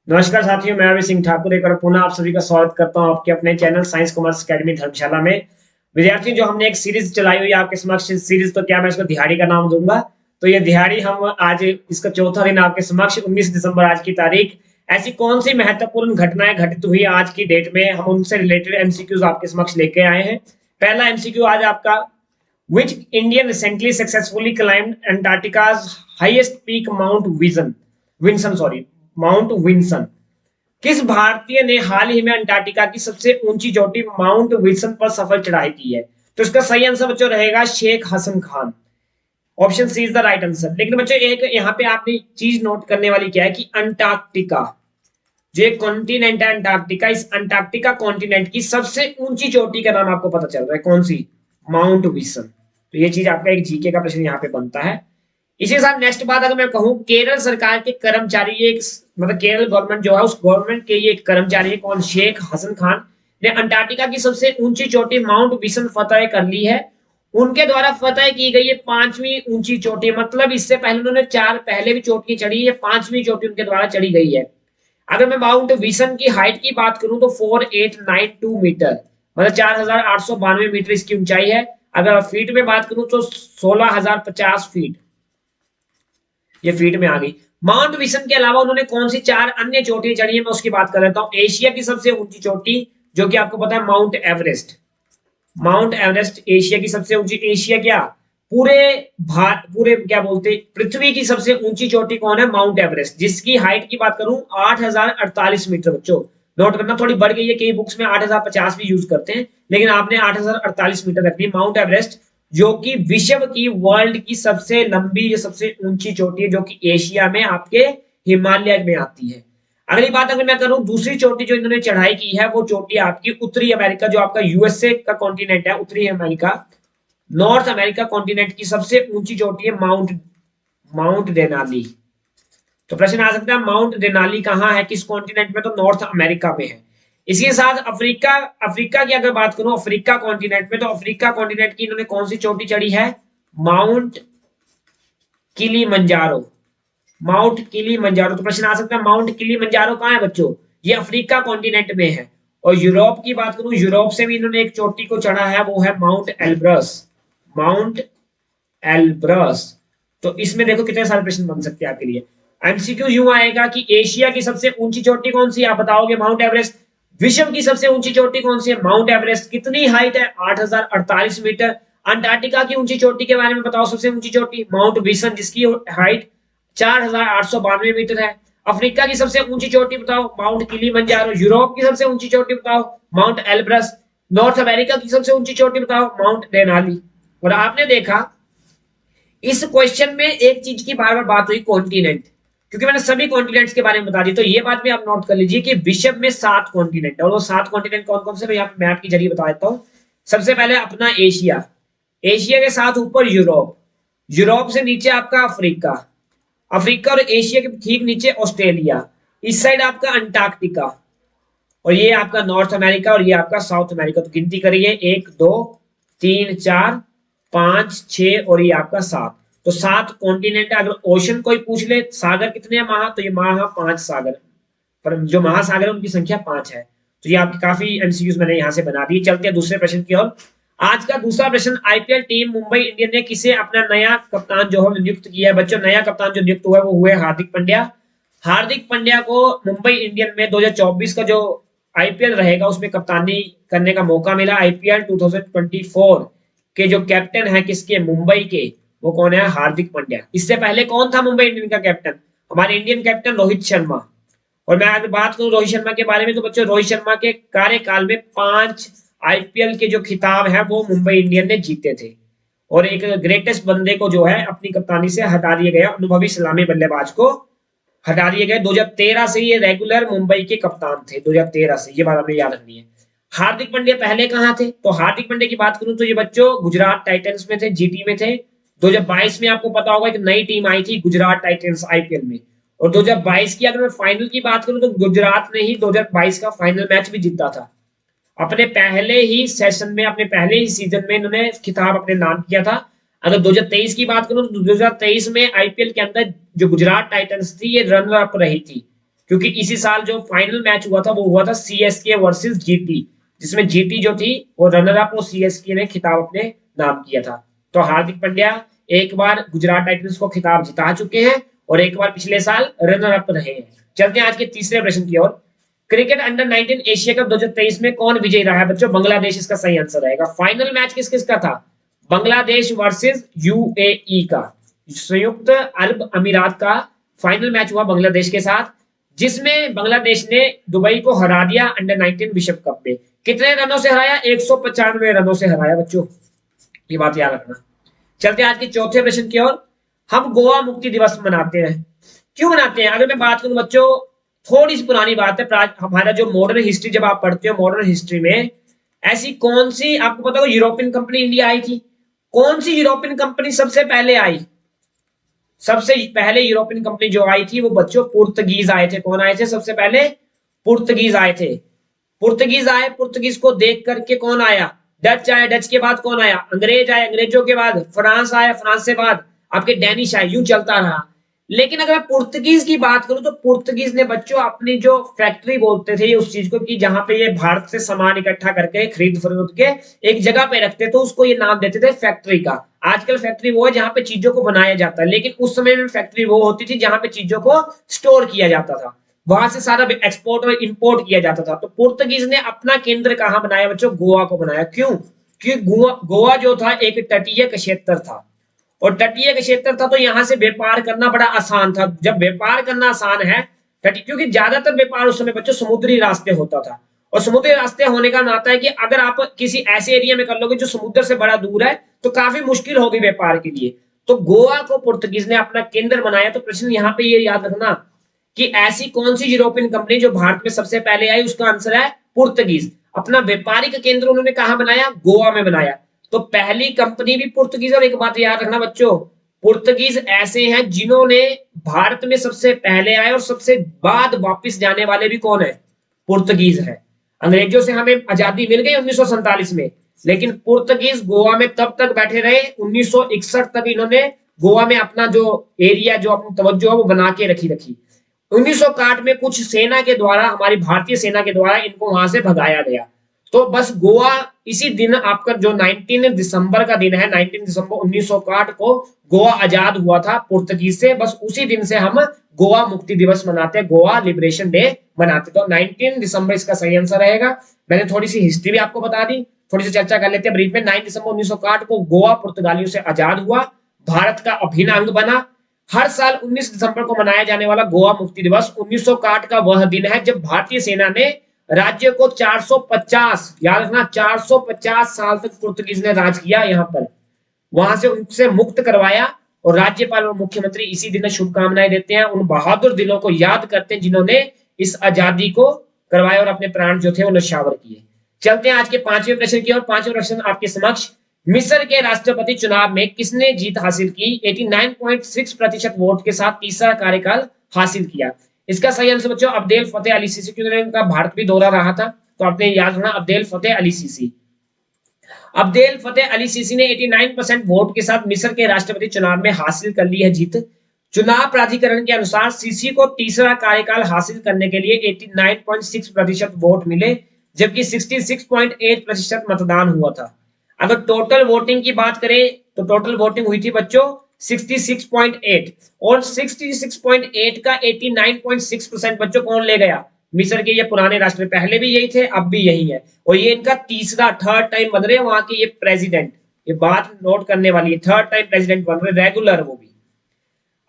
नमस्कार साथियों, मैं अभी सिंह ठाकुर एक बार पुनः आप सभी का स्वागत करता हूं आपके अपने चैनल साइंस कॉमर्स एकेडमी धर्मशाला में। विद्यार्थियों, जो हमने एक सीरीज चलाई हुई है आपके समक्ष, सीरीज तो क्या मैं इसको दिहाड़ी का नाम दूंगा। तो ये दिहाड़ी हम आज इसका चौथा दिन आपके समक्ष 19 दिसंबर आज की तारीख। ऐसी कौन सी महत्वपूर्ण घटनाएं घटित हुई आज की डेट में, हम उनसे रिलेटेड एमसीक्यूज आपके समक्ष लेके आए हैं। पहला एमसीक्यू आज आपका, Which Indian recently successfully climbed Antarctica's highest peak Mount Vinson? Mount Vinson। किस भारतीय ने हाल ही में अंटार्कटिका की सबसे ऊंची चोटी माउंट विल्सन पर सफल चढ़ाई की है? तो इसका सही आंसर बच्चों रहेगा Sheikh Hasan Khan. Option C is the right answer. लेकिन बच्चों एक यहाँ पे आपने चीज नोट करने वाली क्या है कि अंटार्कटिका जो एक कॉन्टिनेंट है अंटार्कटिका, इस अंटार्कटिका कॉन्टिनेंट की सबसे ऊंची चोटी का नाम आपको पता चल रहा है कौन सी? Mount Wilson. तो ये चीज आपका एक जीके का प्रश्न यहाँ पे बनता है। इसी के साथ नेक्स्ट बात अगर मैं कहूं, केरल सरकार के कर्मचारी, एक मतलब केरल गवर्नमेंट जो है उस गवर्नमेंट के ये एक कर्मचारी है कौन? शेख हसन खान ने अंटार्कटिका की सबसे ऊंची चोटी माउंट विल्सन फतेह कर ली है। उनके द्वारा फतेह की गई ये पांचवी ऊंची चोटी, मतलब इससे पहले उन्होंने चार पहले भी चोटी चढ़ी है, पांचवी चोटी उनके द्वारा चढ़ी गई है। अगर मैं माउंट विल्सन की हाइट की बात करूं तो 4892 मीटर, मतलब 4892 मीटर इसकी ऊंचाई है। अगर फीट में बात करूं तो 16050 फीट, ये फीट में आ गई। माउंट विल्सन के अलावा उन्होंने कौन सी चार अन्य चोटियां चढ़ी है, मैं उसकी बात कर लेता हूं। एशिया की सबसे ऊंची चोटी जो कि आपको पता है mount Everest. Mount Everest Asia की सबसे ऊंची, एशिया क्या पूरे क्या बोलते पृथ्वी की सबसे ऊंची चोटी कौन है? माउंट एवरेस्ट, जिसकी हाइट की बात करूं 8048 मीटर। बच्चों नोट करना, थोड़ी बढ़ गई है, कई बुक्स में 8050 भी यूज करते हैं, लेकिन आपने 8048 मीटर रखनी। माउंट एवरेस्ट जो कि विश्व की, वर्ल्ड की सबसे लंबी, सबसे ऊंची चोटी है, जो कि एशिया में आपके हिमालय में आती है। अगली बात अगर मैं करूं, दूसरी चोटी जो इन्होंने चढ़ाई की है वो चोटी आपकी उत्तरी अमेरिका, जो आपका यूएसए का कॉन्टिनेंट है, उत्तरी अमेरिका, नॉर्थ अमेरिका कॉन्टिनेंट की सबसे ऊंची चोटी है माउंट माउंट डेनाली। तो प्रश्न आ सकता है माउंट डेनाली कहां है, किस कॉन्टिनेंट में? तो नॉर्थ अमेरिका में है। इसके साथ अफ्रीका अफ्रीका की अगर बात करूं, अफ्रीका कॉन्टिनेंट में, तो अफ्रीका कॉन्टिनेंट की इन्होंने कौन सी चोटी चढ़ी है? Mount Kilimanjaro. Mount Kilimanjaro. तो प्रश्न आ सकता है माउंट किलीमंजारो कहां है बच्चों? ये अफ्रीका कॉन्टिनेंट में है। और यूरोप की बात करूं, यूरोप से भी इन्होंने एक चोटी को चढ़ा है, वो है माउंट एल्ब्रस। Mount Elbrus. तो इसमें देखो कितने सारे प्रश्न बन सकते हैं आपके लिए। एमसीक्यू यूं आएगा कि एशिया की सबसे ऊंची चोटी कौन सी, आप बताओगे माउंट एवरेस्ट। विश्व की सबसे ऊंची चोटी कौन सी है? Mount Everest. कितनी हाइट है? 8048 मीटर। अंटार्कटिका की ऊंची चोटी के बारे में बताओ, सबसे ऊंची चोटी माउंट विल्सन, जिसकी हाइट 4892 मीटर है। अफ्रीका की सबसे ऊंची चोटी बताओ, माउंट किलीमंजारो। यूरोप की सबसे ऊंची चोटी बताओ, माउंट एल्ब्रस। नॉर्थ अमेरिका की सबसे ऊंची चोटी बताओ, माउंट डेनाली। और आपने देखा इस क्वेश्चन में एक चीज की बार बार बात हुई, कॉन्टिनेंट, क्योंकि मैंने सभी कॉन्टिनेंट्स के बारे में बता दी। तो ये बात भी आप नोट कर लीजिए कि विश्व में 7 कॉन्टिनेंट है, और वो 7 कॉन्टिनेंट कौन कौन से, मैं यहाँ मैप के जरिए बता देता हूँ। सबसे पहले अपना एशिया, एशिया के साथ ऊपर यूरोप, यूरोप से नीचे आपका अफ्रीका, अफ्रीका और एशिया के ठीक नीचे ऑस्ट्रेलिया, इस साइड आपका अंटार्कटिका, और ये आपका नॉर्थ अमेरिका, और ये आपका साउथ अमेरिका। तो गिनती करिए, 1 2 3 4 5 6 और ये आपका 7। तो 7 कॉन्टिनेंट। अगर ओशन कोई पूछ ले सागर कितने हैं, महा, तो ये महा 5 सागर, पर जो महासागर है उनकी संख्या 5 है। तो ये आपकी काफी एमसीक्यूज मैंने यहाँ से बना दी। चलते हैं दूसरे प्रश्न की ओर। आज का दूसरा प्रश्न, आईपीएल टीम मुंबई इंडियन ने किसे अपना नया कप्तान जो है नियुक्त किया है? बच्चों नया कप्तान जो नियुक्त हुआ है वो हुए हार्दिक पांड्या। हार्दिक पांड्या को मुंबई इंडियन में 2024 का जो आईपीएल रहेगा उसमें कप्तानी करने का मौका मिला। आईपीएल 2024 के जो कैप्टन है किसके? मुंबई के, वो कौन है? हार्दिक पांड्या। इससे पहले कौन था मुंबई इंडियन का कैप्टन? हमारे इंडियन कैप्टन रोहित शर्मा। और मैं अगर बात करूं रोहित शर्मा के बारे में, तो बच्चों रोहित शर्मा के कार्यकाल में 5 आईपीएल के जो खिताब है वो मुंबई इंडियन ने जीते थे। और एक ग्रेटेस्ट बंदे को जो है अपनी कप्तानी से हटा दिया गया, अनुभवी सलामी बल्लेबाज को हटा दिए गए। 2013 से ये रेगुलर मुंबई के कप्तान थे, 2013 से, ये बात हमें याद रखनी है। हार्दिक पांड्या पहले कहां थे? तो हार्दिक पांड्या की बात करूं तो ये बच्चों गुजरात टाइटंस में थे, जीटी में थे। 2022 में आपको पता होगा कि नई टीम आई थी गुजरात टाइटंस आईपीएल में। और 2022 की अगर मैं फाइनल की बात करूं तो गुजरात ने ही 2022 का फाइनल मैच भी जीता था। अपने पहले ही सेशन में, अपने पहले ही सीजन में इन्होंने खिताब अपने नाम किया था। अगर 2023 की बात करूं तो 2023 में आईपीएल के अंदर जो गुजरात टाइटंस थी ये रनर अप रही थी। क्योंकि इसी साल जो फाइनल मैच हुआ था वो हुआ था सीएसके वर्सेस जीटी, जिसमें जीटी जो थी वो रनर अप और सीएसके ने खिताब अपने नाम किया था। तो हार्दिक पांड्या एक बार गुजरात टाइटंस को खिताब जिता चुके हैं और एक बार पिछले साल रनर अप रहे हैं। चलते हैं आज के तीसरे प्रश्न की ओर। क्रिकेट अंडर 19 एशिया कप 2023 में कौन विजयी रहा है बच्चों? बांग्लादेश इसका सही आंसर रहेगा। फाइनल मैच किस किस का था? बांग्लादेश वर्सेस यूएई का, संयुक्त अरब अमीरात का फाइनल मैच हुआ बांग्लादेश के साथ, जिसमें बांग्लादेश ने दुबई को हरा दिया अंडर 19 विश्व कप में। कितने रनों से हराया? 195 रनों से हराया बच्चों, ये बात याद रखना। चलते हैं आज के चौथे प्रश्न की ओर। हम गोवा मुक्ति दिवस मनाते हैं, क्यों मनाते हैं? अगर मैं बात करूं बच्चों, थोड़ी सी पुरानी बात है, हमारा जो मॉडर्न हिस्ट्री जब आप पढ़ते हो, मॉडर्न हिस्ट्री में ऐसी कौन सी, आपको पता हो यूरोपियन कंपनी इंडिया आई थी, कौन सी यूरोपियन कंपनी सबसे पहले आई? सबसे पहले यूरोपियन कंपनी जो आई थी वो बच्चों पुर्तगीज आए थे। कौन आए थे सबसे पहले? पुर्तगीज आए थे। पुर्तगीज आए, पुर्तगीज को देख करके कौन आया? डच आए, डच के बाद कौन आया? अंग्रेज आए, अंग्रेजों के बाद फ्रांस आया, फ्रांस से बाद आपके डेनिश आए, यूं चलता रहा। लेकिन अगर पुर्तगीज की बात करूं तो पुर्तगीज ने बच्चों अपनी जो फैक्ट्री बोलते थे उस चीज को, कि जहां पे ये भारत से सामान इकट्ठा करके खरीद फरोख्त के एक जगह पे रखते थे, उसको ये नाम देते थे फैक्ट्री का। आजकल फैक्ट्री वो है जहां पे चीजों को बनाया जाता है, लेकिन उस समय में फैक्ट्री वो होती थी जहां पे चीजों को स्टोर किया जाता था, वहां से सारा एक्सपोर्ट और इंपोर्ट किया जाता था। तो पुर्तगीज ने अपना केंद्र कहां बनाया बच्चों? गोवा को बनाया। क्यों? क्योंकि गोवा जो था एक तटीय क्षेत्र था, और तटीय क्षेत्र था तो यहां से व्यापार करना बड़ा आसान था। जब व्यापार करना आसान है, क्योंकि ज्यादातर व्यापार उस समय बच्चों समुद्री रास्ते होता था, और समुद्री रास्ते होने का नाता है कि अगर आप किसी ऐसे एरिया में कर लोगे जो समुद्र से बड़ा दूर है तो काफी मुश्किल होगी व्यापार के लिए। तो गोवा को पुर्तगीज ने अपना केंद्र बनाया। तो प्रश्न यहाँ पे ये याद रखना कि ऐसी कौन सी यूरोपियन कंपनी जो भारत में सबसे पहले आई, उसका आंसर है पुर्तगीज। अपना व्यापारिक केंद्र उन्होंने कहां बनाया? गोवा में बनाया। तो पहली कंपनी भी पुर्तगीज। और एक बात याद रखना बच्चों, पुर्तगीज ऐसे हैं जिन्होंने भारत में सबसे पहले आए और सबसे बाद वापस जाने वाले भी कौन है? पुर्तगीज है। अंग्रेजों से हमें आजादी मिल गई 1947 में, लेकिन पुर्तगीज गोवा में तब तक बैठे रहे 1961 तक। इन्होंने गोवा में अपना जो एरिया, जो अपनी तवज्जो है वो बना के रखी 1961 में कुछ सेना के द्वारा, हमारी भारतीय सेना के द्वारा इनको वहां से भगाया गया। तो बस गोवा इसी दिन आपका जो 19 दिसंबर का दिन है, 19 दिसंबर 1961 को गोवा आजाद हुआ था पुर्तगीज से। बस उसी दिन से हम गोवा मुक्ति दिवस मनाते हैं, गोवा लिबरेशन डे मनाते। तो 19 दिसंबर इसका सही आंसर रहेगा। मैंने थोड़ी सी हिस्ट्री भी आपको बता दी, थोड़ी सी चर्चा कर लेते हैं ब्रीफ में। 9 दिसंबर 1961 को गोवा पुर्तगालियों से आजाद हुआ, भारत का अभिन्न अंग बना। हर साल 19 दिसंबर को मनाया जाने वाला गोवा मुक्ति दिवस 1961 का वह दिन है जब भारतीय सेना ने राज्य को 450, याद रखना 450 साल तक पुर्तगीज ने राज किया यहाँ पर, वहां से उनसे मुक्त करवाया। और राज्यपाल और मुख्यमंत्री इसी दिन शुभकामनाएं देते हैं, उन बहादुर दिलों को याद करते हैं जिन्होंने इस आजादी को करवाया और अपने प्राण जो थे वो न्यौछावर किए। चलते हैं आज के पांचवें प्रश्न की ओर। पांचवें प्रश्न आपके समक्ष, मिस्र के राष्ट्रपति चुनाव में किसने जीत हासिल की? 89.6% वोट के साथ तीसरा कार्यकाल हासिल किया। इसका सही आंसर बच्चों अब्देल फतेह अली सीसी, क्योंकि उनका भारत भी दौरा रहा था, तो आपने याद रखना Abdel Fateh Ali CC. Abdel Fateh Ali CC ने 89% वोट के साथ मिस्र के राष्ट्रपति चुनाव में हासिल कर ली है जीत। चुनाव प्राधिकरण के अनुसार सीसी को तीसरा कार्यकाल हासिल करने के लिए 89.6% वोट मिले, जबकि 66.8% मतदान हुआ था। अगर टोटल वोटिंग की बात करें तो टोटल वोटिंग हुई थी बच्चों 66.8, और 66.8 का 89.6% बच्चों कौन ले गया? मिस्र के ये पुराने राष्ट्रपति, पहले भी यही थे अब भी यही है, और ये इनका तीसरा थर्ड टाइम बन रहे हैं वहां के ये प्रेसिडेंट। ये बात नोट करने वाली है, थर्ड टाइम प्रेसिडेंट बन रहे रेगुलर वो भी।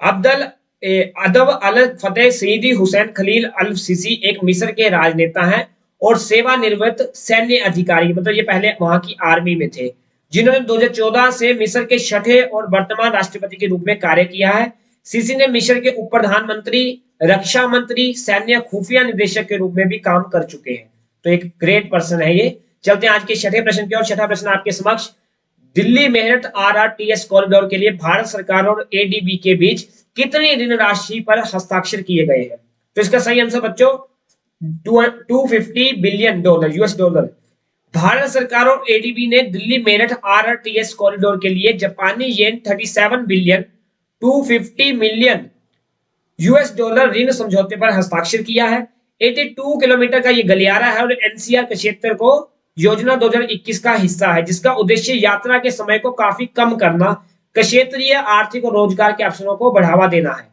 अदब अल फतेह सईदी हुसैन खलील अल सीसी एक मिस्र के राजनेता हैं और सेवानिवृत्त सैन्य अधिकारी, मतलब ये पहले वहां की आर्मी में थे, जिन्होंने 2014 से मिस्र के छठे और वर्तमान राष्ट्रपति के रूप में कार्य किया है। सीसी ने मिस्र के उप प्रधानमंत्री, रक्षा मंत्री, सैन्य खुफिया निदेशक के रूप में भी काम कर चुके हैं। तो एक ग्रेट पर्सन है ये। चलते हैं आज के छठे प्रश्न की ओर। छठा प्रश्न आपके समक्ष, दिल्ली मेरठ RRTS कॉरिडोर के लिए भारत सरकार और ADB के बीच कितनी ऋण राशि पर हस्ताक्षर किए गए हैं? तो इसका सही आंसर बच्चों $250 बिलियन US। भारत सरकार और ADB ने दिल्ली मेरठ RRTS कॉरिडोर के लिए जापानी येन 37 बिलियन 250 मिलियन यूएस डॉलर ऋण समझौते पर हस्ताक्षर किया है। 82 किलोमीटर का ये गलियारा है और एनसीआर क्षेत्र को योजना 2021 का हिस्सा है, जिसका उद्देश्य यात्रा के समय को काफी कम करना, क्षेत्रीय आर्थिक और रोजगार के अवसरों को बढ़ावा देना है।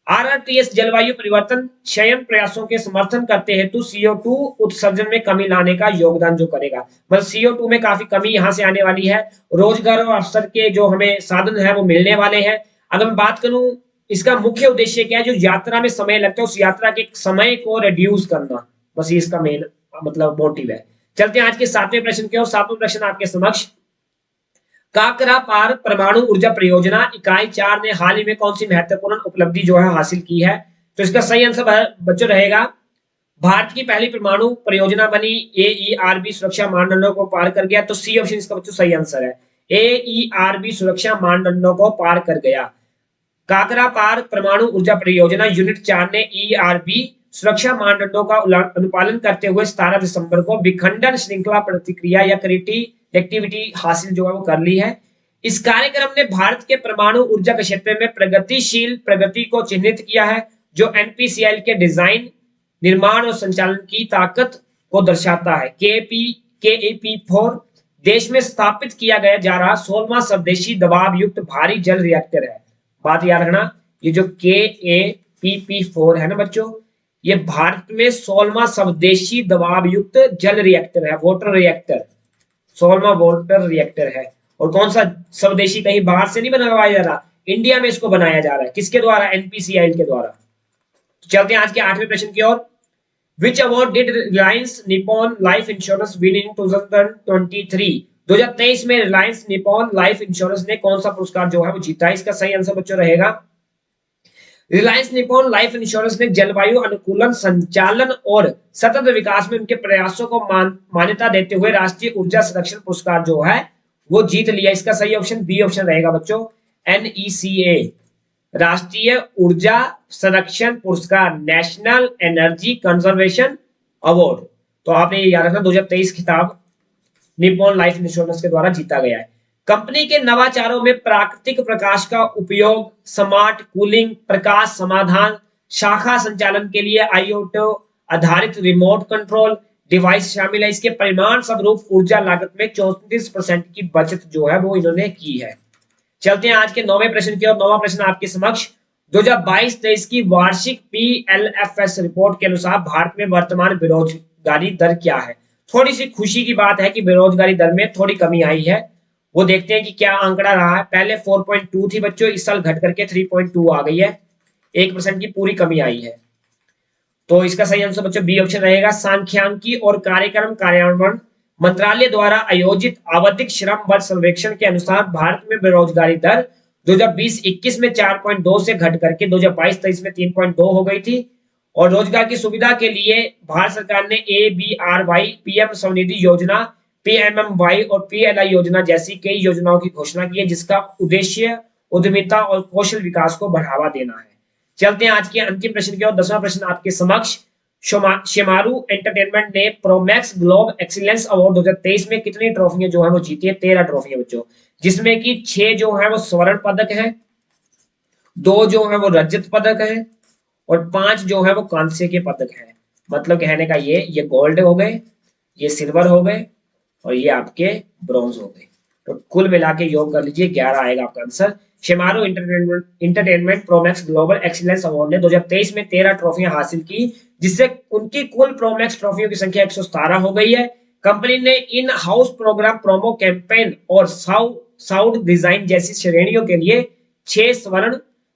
आरआरटीएस जलवायु परिवर्तन क्षयन प्रयासों के समर्थन करते हेतु CO2 उत्सर्जन में कमी लाने का योगदान जो करेगा, मतलब CO2 में काफी कमी यहाँ से आने वाली है, रोजगार और अवसर के जो हमें साधन है वो मिलने वाले हैं। अगर मैं बात करूं इसका मुख्य उद्देश्य क्या है, जो यात्रा में समय लगता है उस यात्रा के समय को रिड्यूस करना, बस ये इसका मेन मतलब मोटिव है। चलते हैं आज के 7वें प्रश्न की ओर। 7वां प्रश्न आपके समक्ष, काकरापार परमाणु ऊर्जा परियोजना इकाई 4 ने हाल ही में कौन सी महत्वपूर्ण उपलब्धि जो है हासिल की है? तो इसका सही आंसर बच्चों रहेगा भारत की पहली परमाणु परियोजना बनी, AERB सुरक्षा मानदंडों को पार कर गया। तो सी ऑप्शन इसका बच्चों सही आंसर है, AERB सुरक्षा मानदंडों को पार कर गया। काकरापार परमाणु ऊर्जा परियोजना यूनिट 4 ने ERB सुरक्षा मानदंडों का अनुपालन करते हुए 17 दिसंबर को विखंडन श्रृंखला प्रतिक्रिया या एक्टिविटी हासिल जो है वो कर ली है। इस कार्यक्रम ने भारत के परमाणु ऊर्जा के क्षेत्र में प्रगतिशील प्रगति को चिन्हित किया है, जो NPCIL के डिजाइन, निर्माण और संचालन की ताकत को दर्शाता है। KAP4 देश में स्थापित किया गया जा रहा 16वां स्वदेशी दबाव युक्त भारी जल रिएक्टर है। बात याद रखना, ये जो KAPP4 है ना बच्चों, ये भारत में 16वां स्वदेशी दबाव युक्त जल रिएक्टर है, वाटर रिएक्टर, 16वां वाटर रिएक्टर है। और कौन सा स्वदेशी, कहीं बाहर से नहीं बनाया जा रहा, इंडिया में इसको बनाया जा रहा है। किसके द्वारा? NPCIL के द्वारा। तो चलते हैं आज के 8वें प्रश्न की ओर। Which award did Reliance Nippon Life Insurance win in 2023? 2023 में रिलायंस निप्पॉन लाइफ इंश्योरेंस ने कौन सा पुरस्कार जो है वो जीता है? इसका सही आंसर बच्चों रहेगा, रिलायंस निप्पॉन लाइफ इंश्योरेंस ने जलवायु अनुकूलन, संचालन और सतत विकास में उनके प्रयासों को मान्यता देते हुए राष्ट्रीय ऊर्जा संरक्षण पुरस्कार जो है वो जीत लिया। इसका सही ऑप्शन बी ऑप्शन रहेगा बच्चों, NECA राष्ट्रीय ऊर्जा संरक्षण पुरस्कार, नेशनल एनर्जी कंजर्वेशन अवार्ड। तो आपने ये याद रखना, 2023 खिताब निप्पॉन लाइफ इंश्योरेंस के द्वारा जीता गया है। कंपनी के नवाचारों में प्राकृतिक प्रकाश का उपयोग, स्मार्ट कूलिंग, प्रकाश समाधान, शाखा संचालन के लिए IoT आधारित रिमोट कंट्रोल डिवाइस शामिल है। इसके परिणाम स्वरूप ऊर्जा लागत में 34% की बचत जो है वो इन्होंने की है। चलते हैं आज के 9वें प्रश्न की ओर। 9वां प्रश्न आपके समक्ष, 2022-23 की वार्षिक PLFS रिपोर्ट के अनुसार भारत में वर्तमान बेरोजगारी दर क्या है? थोड़ी सी खुशी की बात है कि बेरोजगारी दर में थोड़ी कमी आई है, वो देखते हैं कि क्या आंकड़ा रहा है। पहले 4.2 थी बच्चों, इस साल घट करके 3.2 आ गई है, 1% की पूरी कमी आई है। तो इसका सही आंसर बच्चों बी ऑप्शन रहेगा, सांख्यिकी और कार्यक्रम कार्यान्वयन मंत्रालय द्वारा आयोजित आवधिक श्रम बल सर्वेक्षण के अनुसार भारत में बेरोजगारी दर 2020-21 में 4.2 से घट करके 2022-23 में 3.2 हो गई थी। और रोजगार की सुविधा के लिए भारत सरकार ने ABRY, PM स्वनिधि योजना, PMMY और PLI योजना जैसी कई योजनाओं की घोषणा की है, जिसका उद्देश्य उद्यमिता और कौशल विकास को बढ़ावा देना है। चलते हैं आज के अंतिम प्रश्न की ओर। 10वां प्रश्न आपके समक्ष, शेमारू एंटरटेनमेंट ने प्रोमैक्स ग्लोब एक्सीलेंस अवार्ड 2023 में कितनी ट्रॉफियां जो है वो जीती है? 13 ट्रॉफियां बच्चों, जिसमें कि 6 जो है वो स्वर्ण पदक है, 2 जो है वो रजत पदक है और 5 जो है वो कांस्य के पदक है। मतलब कहने का ये गोल्ड हो गए, ये सिल्वर हो गए और ये आपके ब्रॉन्ज हो गए। तो कुल मिला के योग कर लीजिए, 11 आएगा आपका answer. Shemaroo entertainment Pro Max global excellence award ने 2023 में 13 ट्रॉफियां हासिल की, जिससे उनकी कुल प्रोमैक्स ट्रॉफियों की संख्या 117 हो गई है। कंपनी ने in house programme, promo campaign और साउंड डिजाइन जैसी श्रेणियों के लिए 6 स्वर्ण,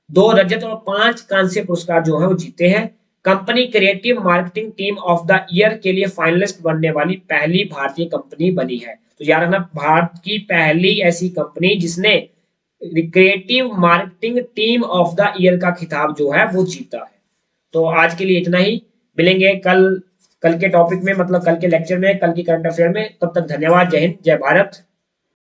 2 रजत और 5 कांस्य पुरस्कार जो है वो जीते हैं। Company creative marketing team of the year के लिए फाइनलिस्ट बनने वाली पहली भारतीय कंपनी बनी है। तो याद रखना, भारत की पहली ऐसी कंपनी जिसने creative marketing team of the year का खिताब जो है वो जीता है। तो आज के लिए इतना ही, मिलेंगे कल के टॉपिक में, मतलब कल के लेक्चर में, कल की करंट अफेयर में। तब तक धन्यवाद, जय हिंद, जय भारत।